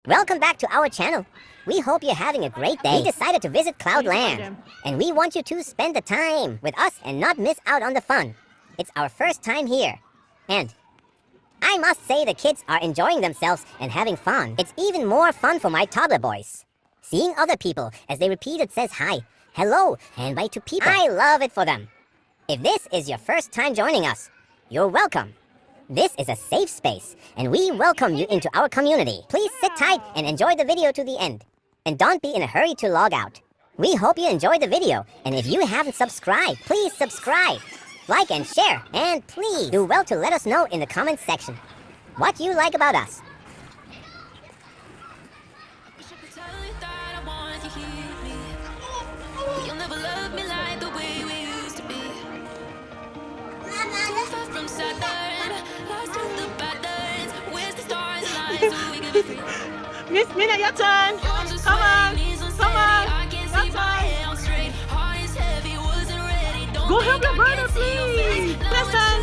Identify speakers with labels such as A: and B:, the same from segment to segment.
A: Welcome back to our channel. We hope you're having a great day. We decided to visit Cloudland, and we want you to spend the time with us and not miss out on the fun. It's our first time here, and I must say the kids are enjoying themselves and having fun. It's even more fun for my toddler boys. Seeing other people as they repeated says hi, hello, and bye to people. I love it for them. If this is your first time joining us, you're welcome. This is a safe space, and we welcome you into our community. Please sit tight and enjoy the video to the end. And don't be in a hurry to log out. We hope you enjoyed the video, and if you haven't subscribed, please subscribe, like and share, and please do well to let us know in the comments section what you like about us.
B: Miss Mina, your turn. Come on. Come on. Your turn. Go help your brother, please. Listen.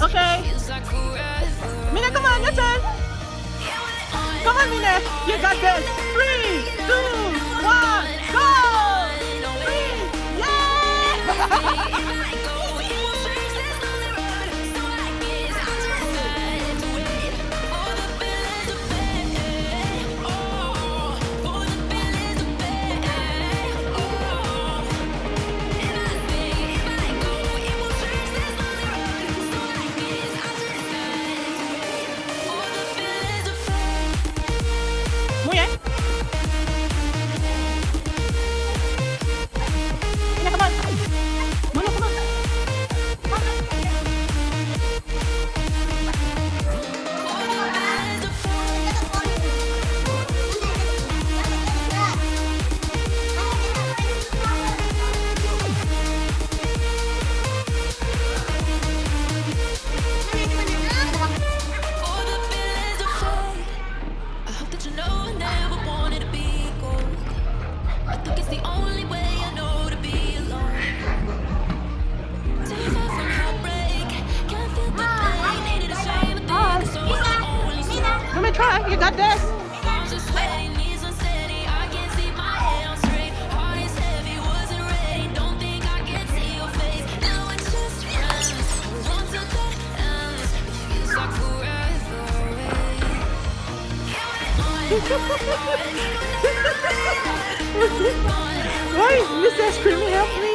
B: Okay. Mina, come on, your turn. Come on, Mina. You got this. 3, 2, 1, go. 3. Yeah. Muy bien. Mira, come on. Muna, come on. Let me try. You got this. Why is Mr. Screaming? Help me!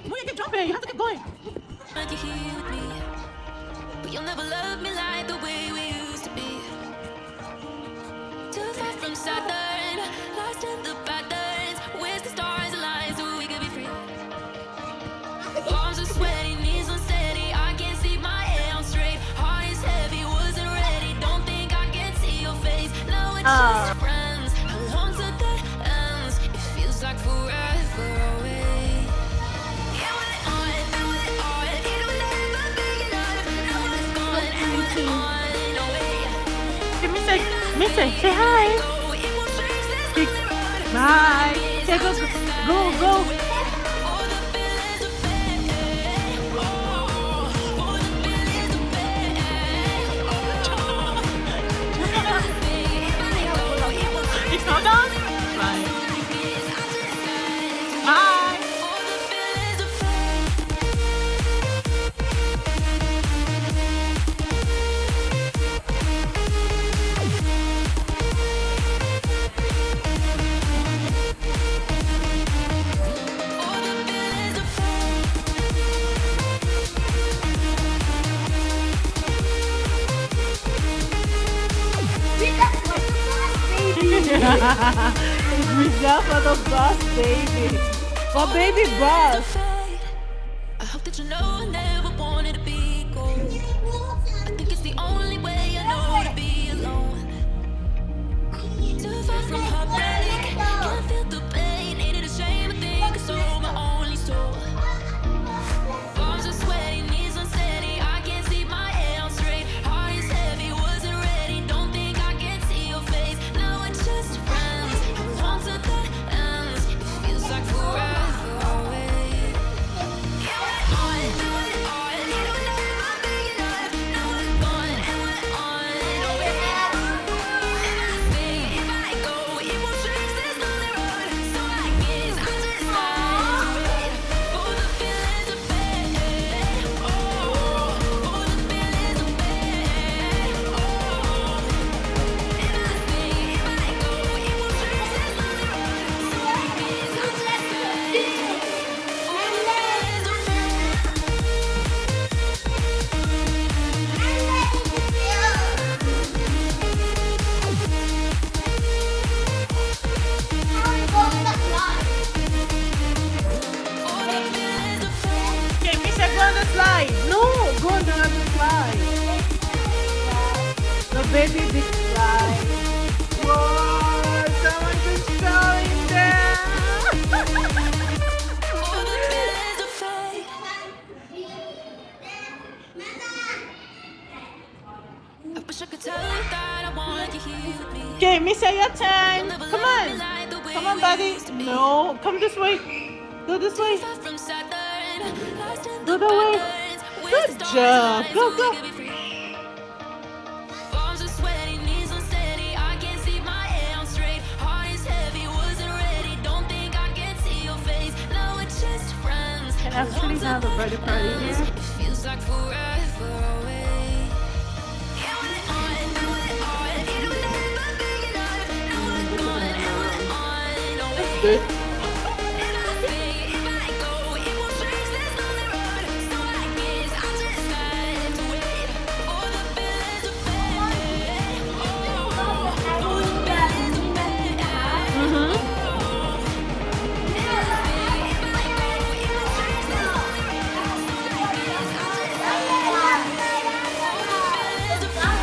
B: Where you keep jumping? You have to keep going.
C: You healed me, but you'll never love me like the way we used to be. Too far from Saturn, lost in the patterns. Where's the stars align so we could be free? Arms are sweaty, knees unsteady. I can't see my head on straight. Heart is heavy, wasn't ready. Don't think I can see your face. Now it's just friends. How long till that ends? It feels like forever away.
B: Missy, say hi. Bye. Okay, go. It's not done? Bye. Bye. It's for the bus, baby. For baby bus.
C: I hope that you know I never wanted to be cold. I think it's the only way I know to be alone. Too far from heartbreak, can't feel the pain. Ain't it a shame? I think I sold my only soul. Palms are sweaty, knees unsteady. I can't see my head on straight. Heart is heavy, wasn't ready. Don't think I can see your face. Now we're just friends. How long till that ends? It feels like forever away. Yeah, we're on, do it all. You don't never big enough. Now we're gone and we're on and away. And I say if I go, it won't change this lonely road. So I guess I just have to wait for the feelings of pain. Oh, for the feelings of pain. Oh, and I say if I go, it won't change this lonely road. So I guess I just have to wait for the feelings of pain.
B: Okay, Misha, go on the slide. No, go on the other slide. The baby big slide. Whoa, someone just fell in there.
C: For the feelings of pain. I wish I could tell you that I want you here with me.
B: Okay, Misha, your turn.
C: Never
B: Come
C: love me
B: on.
C: like the way
B: Come on,
C: we
B: buddy.
C: used to be.
B: No, come this way. Go this way.
C: Far from Saturn, lost in
B: Go
C: the
B: that way.
C: patterns. Where's
B: Good
C: the stars
B: job.
C: align
B: Go,
C: so we
B: go.
C: could be free? Palms are sweaty, knees unsteady. I can't see my head on straight. Heart is heavy, wasn't ready. Don't think I can see your face. Now we're just friends.
B: Can actually have a birthday party here.
C: It feels like forever away. Yeah, we're on, do it all. You don't never big enough. Now we're gone and we're on and away.
B: Good.
C: And I say if I go, it won't change this lonely road. So I guess I just have to wait for the feelings of pain. Oh, for the feelings of pain.
B: Mm-hmm.
C: And I say if I go, it won't change this lonely road. So I guess I just have to wait for the feelings of pain.